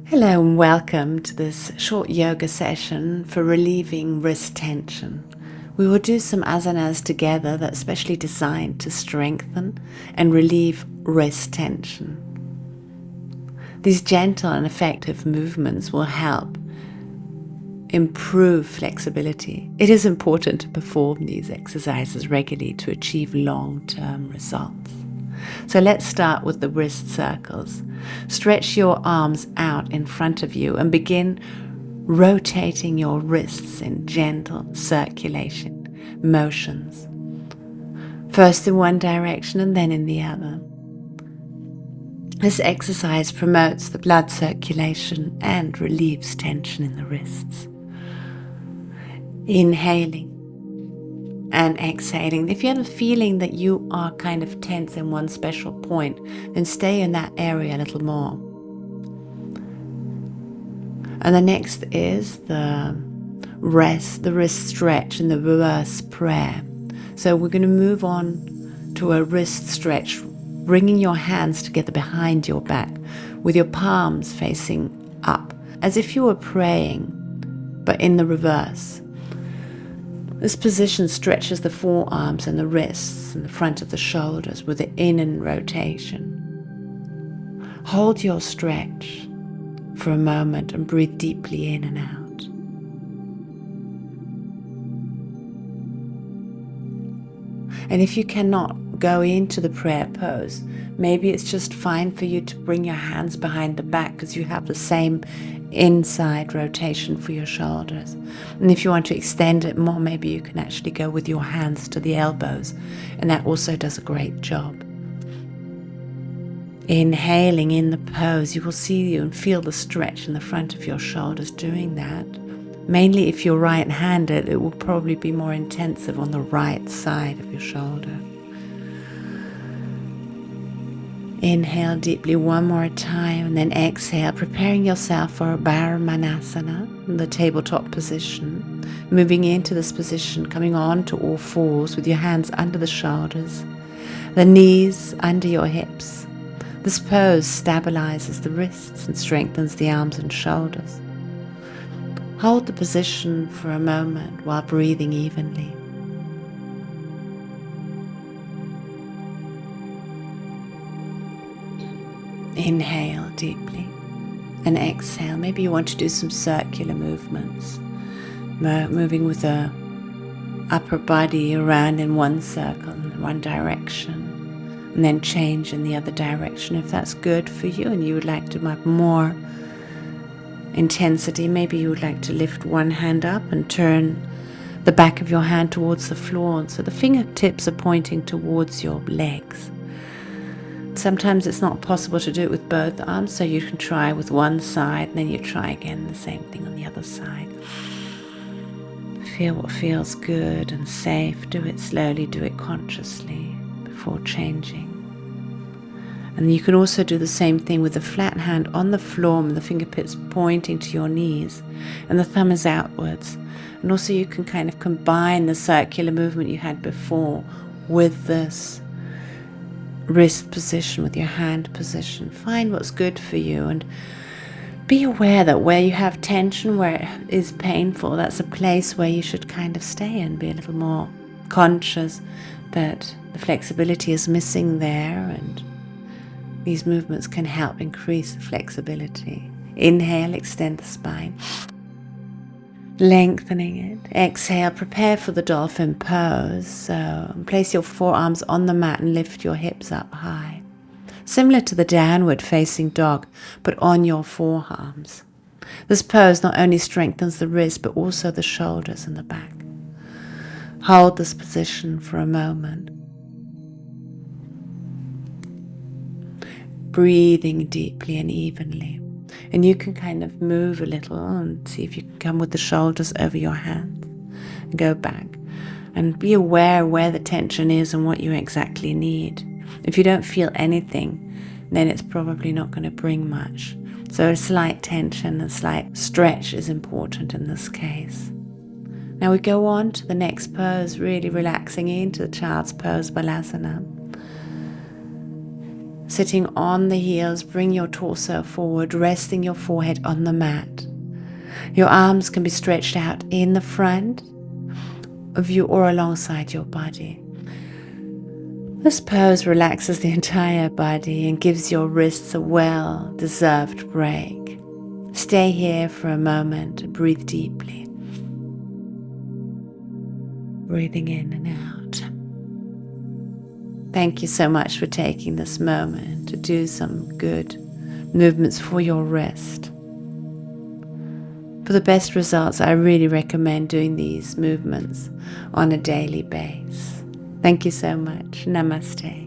Hello and welcome to this short yoga session for relieving wrist tension. We will do some asanas together that's specially designed to strengthen and relieve wrist tension. These gentle and effective movements will help improve flexibility. It is important to perform these exercises regularly to achieve long-term results. So let's start with the wrist circles. Stretch your arms out in front of you and begin rotating your wrists in gentle circulation motions. First in one direction and then in the other. This exercise promotes the blood circulation and relieves tension in the wrists. Inhaling and exhaling. If you have a feeling that you are kind of tense in one special point, then stay in that area a little more. And the next is the wrist stretch in the reverse prayer. So we're going to move on to a wrist stretch, bringing your hands together behind your back with your palms facing up, as if you were praying, but in the reverse. This position stretches the forearms and the wrists and the front of the shoulders with the in and rotation. Hold your stretch for a moment and breathe deeply in and out. And if you cannot go into the prayer pose, maybe it's just fine for you to bring your hands behind the back because you have the same inside rotation for your shoulders. And if you want to extend it more, maybe you can actually go with your hands to the elbows, and that also does a great job. Inhaling in the pose, you will see you and feel the stretch in the front of your shoulders doing that. Mainly if you're right-handed, it will probably be more intensive on the right side of your shoulder. Inhale deeply one more time and then exhale, preparing yourself for a Baddha Konasana, the tabletop position. Moving into this position, coming on to all fours with your hands under the shoulders, the knees under your hips. This pose stabilizes the wrists and strengthens the arms and shoulders. Hold the position for a moment while breathing evenly. Inhale deeply and exhale. Maybe you want to do some circular movements, moving with the upper body around in one circle, in one direction, and then change in the other direction. If that's good for you and you would like to have more intensity, maybe you would like to lift one hand up and turn the back of your hand towards the floor so the fingertips are pointing towards your legs. Sometimes it's not possible to do it with both arms, so you can try with one side and then you try again the same thing on the other side. Feel what feels good and safe. Do it slowly, do it consciously before changing. And you can also do the same thing with the flat hand on the floor and the fingertips pointing to your knees and the thumb is outwards. And also you can kind of combine the circular movement you had before with this wrist position, with your hand position. Find what's good for you and be aware that where you have tension, where it is painful, that's a place where you should kind of stay and be a little more conscious that the flexibility is missing there, and these movements can help increase the flexibility. Inhale, extend the spine, lengthening it. Exhale, prepare for the dolphin pose. So place your forearms on the mat and lift your hips up high. Similar to the downward facing dog, but on your forearms. This pose not only strengthens the wrist, but also the shoulders and the back. Hold this position for a moment. Breathing deeply and evenly. And you can kind of move a little and see if you can come with the shoulders over your hands and go back. And be aware where the tension is and what you exactly need. If you don't feel anything, then it's probably not going to bring much. So a slight tension, a slight stretch is important in this case. Now we go on to the next pose, really relaxing into the child's pose, Balasana. Sitting on the heels, bring your torso forward, resting your forehead on the mat. Your arms can be stretched out in the front of you or alongside your body. This pose relaxes the entire body and gives your wrists a well-deserved break. Stay here for a moment and breathe deeply. Breathing in and out. Thank you so much for taking this moment to do some good movements for your wrist. For the best results, I really recommend doing these movements on a daily basis. Thank you so much. Namaste.